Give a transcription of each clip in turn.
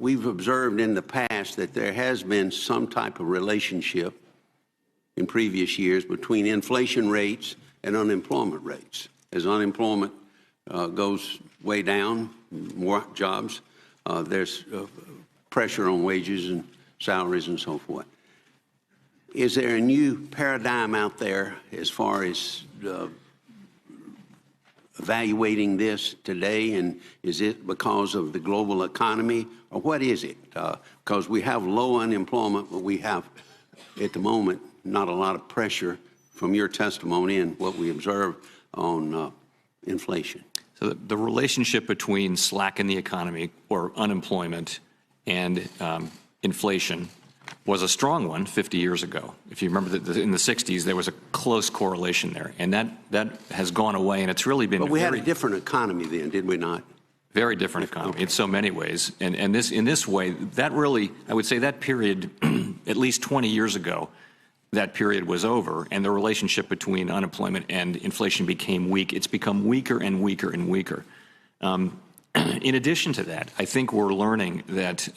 we've observed in the past that there has been some type of relationship in previous years between inflation rates and unemployment rates. As unemployment goes way down, more jobs, there's pressure on wages and salaries and so forth. Is there a new paradigm out there as far as evaluating this today, and is it because of the global economy, or what is it? Because we have low unemployment, but we have, at the moment, not a lot of pressure from your testimony and what we observe on inflation. So the relationship between slack in the economy, or unemployment, and inflation was a strong one 50 years ago. If you remember that in the 60s, there was a close correlation there, and that has gone away, and it's really been. But we had a different economy then, did we not? Very different economy in so many ways, and in this way, that really, I would say that period, at least 20 years ago, that period was over, and the relationship between unemployment and inflation became weak. It's become weaker and weaker and weaker. In addition to that, I think we're learning that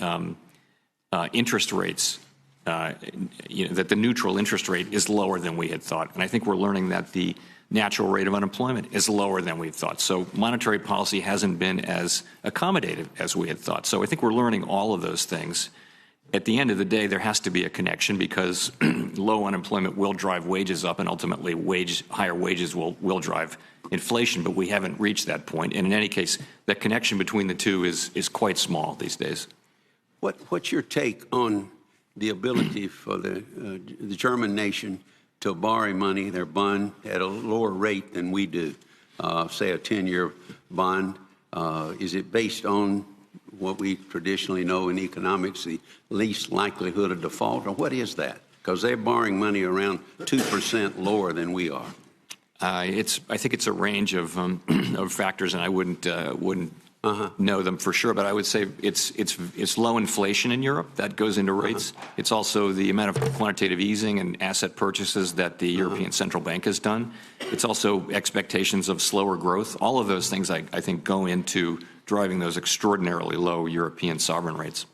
interest rates, that the neutral interest rate is lower than we had thought. And I think we're learning that the natural rate of unemployment is lower than we thought. So monetary policy hasn't been as accommodative as we had thought. So I think we're learning all of those things. At the end of the day, there has to be a connection, because low unemployment will drive wages up, and ultimately higher wages will drive inflation, but we haven't reached that point. And in any case, that connection between the two is quite small these days. What's your take on the ability for the German nation to borrow money, their bond, at a lower rate than we do, say a 10-year bond? Is it based on what we traditionally know in economics, the least likelihood of default, or what is that? Because they're borrowing money around 2% lower than we are. I think it's a range of factors, and I wouldn't know them for sure, but I would say it's low inflation in Europe that goes into rates. It's also the amount of quantitative easing and asset purchases that the European Central Bank has done. It's also expectations of slower growth. All of those things I think go into driving those extraordinarily low European sovereign rates.